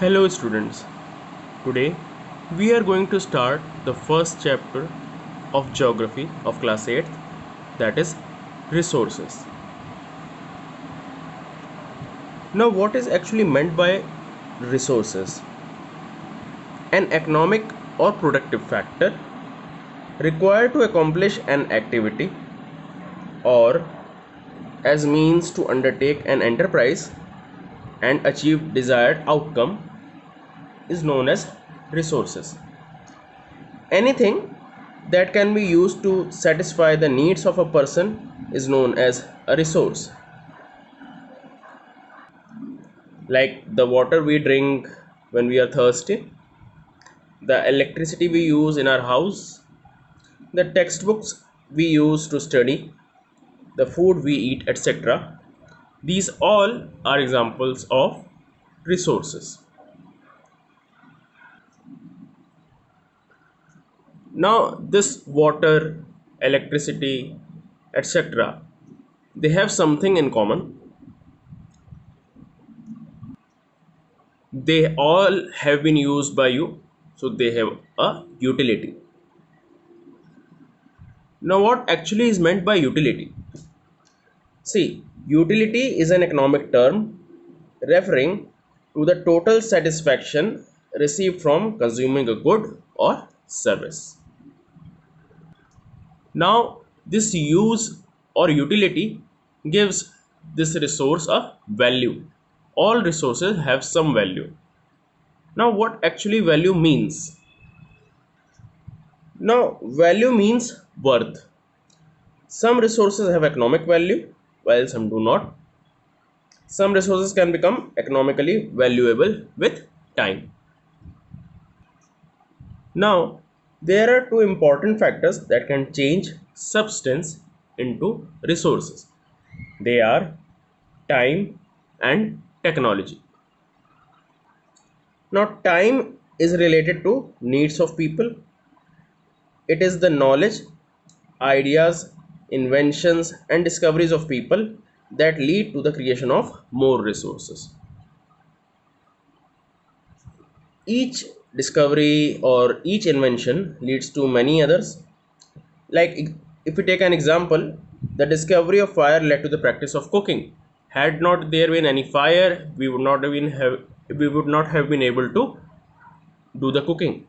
Hello students, today we are going to start the first chapter of geography of class 8th, that is resources. Now what is actually meant by resources? An economic or productive factor required to accomplish an activity or as means to undertake an enterprise and achieve desired outcome is known as resources. Anything that can be used to satisfy the needs of a person is known as a resource. Like the water we drink when we are thirsty, the electricity we use in our house, the textbooks we use to study, the food we eat, etc. These all are examples of resources. Now, this water, electricity, etc., they have something in common. They all have been used by you, so they have a utility. Now, what actually is meant by utility? See, utility is an economic term referring to the total satisfaction received from consuming a good or service. Now, this use or utility gives this resource a value. All resources have some value. Now, what actually value means? Now, value means worth. Some resources have economic value while some do not. Some resources can become economically valuable with time. Now, there are two important factors that can change substance into resources. They are time and technology. Now, time is related to needs of people. It is the knowledge, ideas, inventions, and discoveries of people that lead to the creation of more resources. Each discovery or each invention leads to many others. Like if we take an example, the discovery of fire led to the practice of cooking. Had not there been any fire, we would not have been able to do the cooking.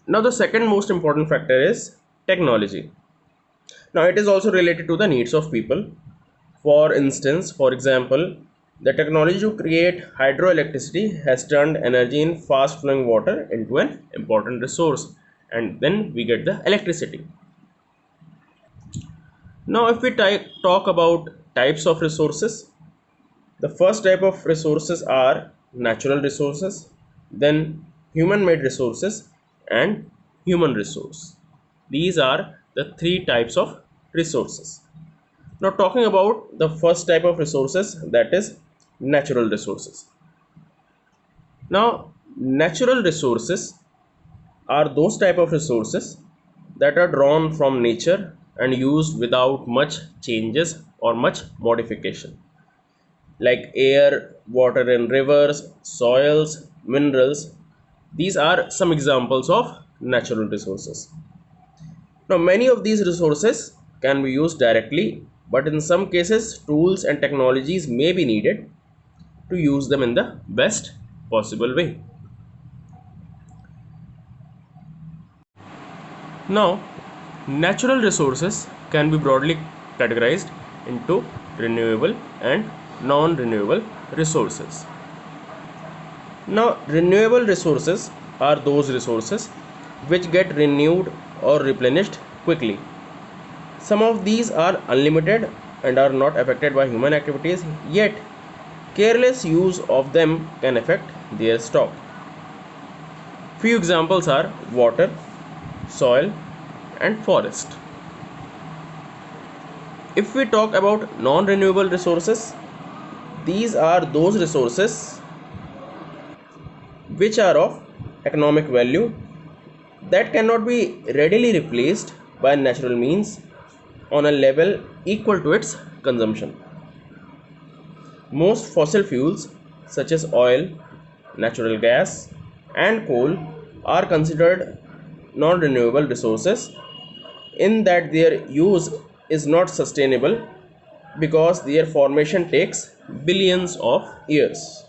Now the second most important factor is technology. Now it is also related to the needs of people. For instance, for example, the technology to create hydroelectricity has turned energy in fast flowing water into an important resource, and then we get the electricity. Now if we talk about types of resources, the first type of resources are natural resources, then human made resources, and human resource. These are the three types of resources. Now talking about the first type of resources, that is natural resources. Now natural resources are those type of resources that are drawn from nature and used without much changes or much modification, like air, water in rivers, soils, minerals. These are some examples of natural resources. Now, many of these resources can be used directly, but in some cases, tools and technologies may be needed to use them in the best possible way. Now, natural resources can be broadly categorized into renewable and non-renewable resources. Now, renewable resources are those resources which get renewed or replenished quickly. Some of these are unlimited and are not affected by human activities, yet careless use of them can affect their stock. Few examples are water, soil, and forest. If we talk about non-renewable resources, these are those resources which are of economic value that cannot be readily replaced by natural means on a level equal to its consumption. Most fossil fuels such as oil, natural gas, and coal are considered non-renewable resources in that their use is not sustainable because their formation takes billions of years.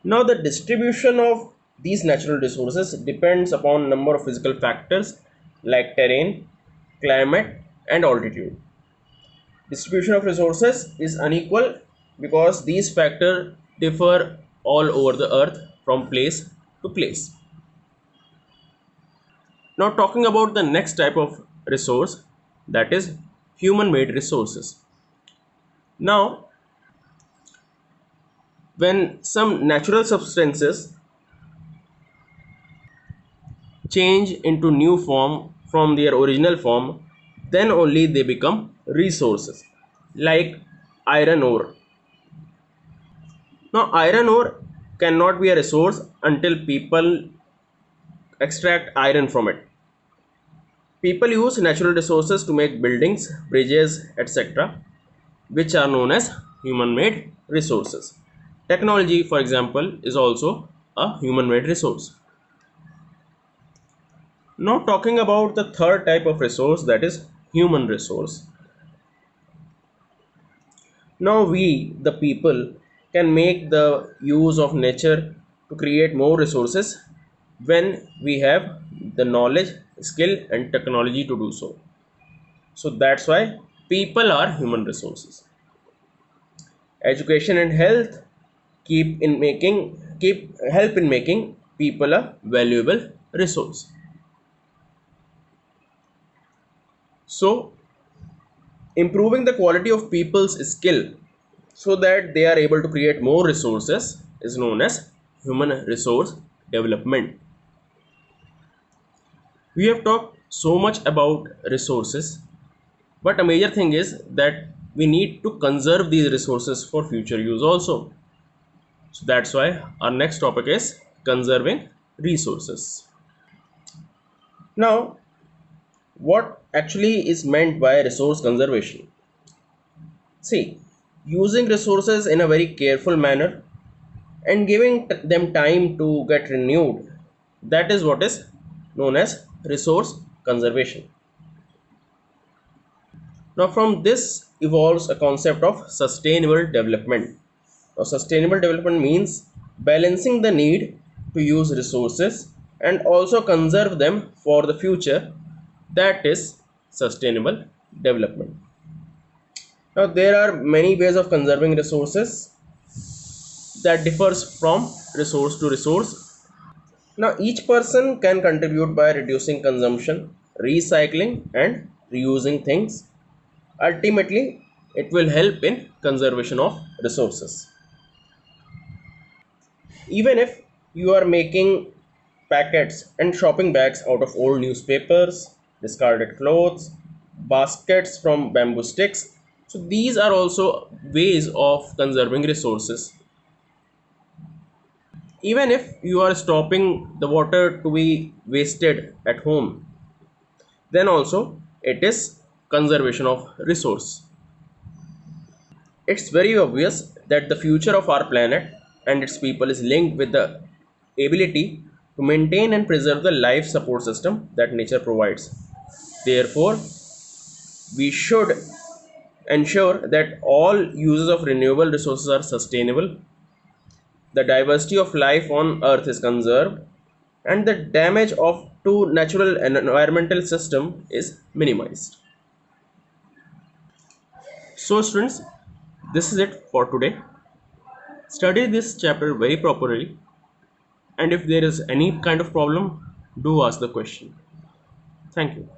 Now, the distribution of these natural resources depends upon number of physical factors like terrain, climate, and altitude. Distribution of resources is unequal because these factors differ all over the earth from place to place. Now, talking about the next type of resource, that is human made resources. Now, when some natural substances change into new form from their original form, then only they become resources, like iron ore. Now, iron ore cannot be a resource until people extract iron from it. People use natural resources to make buildings, bridges, etc., which are known as human made resources. Technology, for example, is also a human made resource. Now, talking about the third type of resource, that is human resource. Now, we, the people, can make the use of nature to create more resources when we have the knowledge, skill, and technology to do so. So, that's why people are human resources. Education and health keep help in making people a valuable resource. So, improving the quality of people's skill so that they are able to create more resources is known as human resource development. We have talked so much about resources, but a major thing is that we need to conserve these resources for future use also. So that's why our next topic is conserving resources. Now, what actually is meant by resource conservation? See, using resources in a very careful manner and giving them time to get renewed, that is what is known as resource conservation. Now, from this evolves a concept of sustainable development. Now, sustainable development means balancing the need to use resources and also conserve them for the future. That is sustainable development. Now, there are many ways of conserving resources that differs from resource to resource. Now, each person can contribute by reducing consumption, recycling, and reusing things. Ultimately, it will help in conservation of resources. Even if you are making packets and shopping bags out of old newspapers, discarded clothes, baskets from bamboo sticks, so these are also ways of conserving resources. Even if you are stopping the water to be wasted at home, then also it is conservation of resource. It's very obvious that the future of our planet and its people is linked with the ability to maintain and preserve the life support system that nature provides. Therefore, we should ensure that all uses of renewable resources are sustainable, the diversity of life on earth is conserved, and the damage of to natural and environmental system is minimized. So students, this is it for today. Study this chapter very properly, and if there is any kind of problem, do ask the question. Thank you.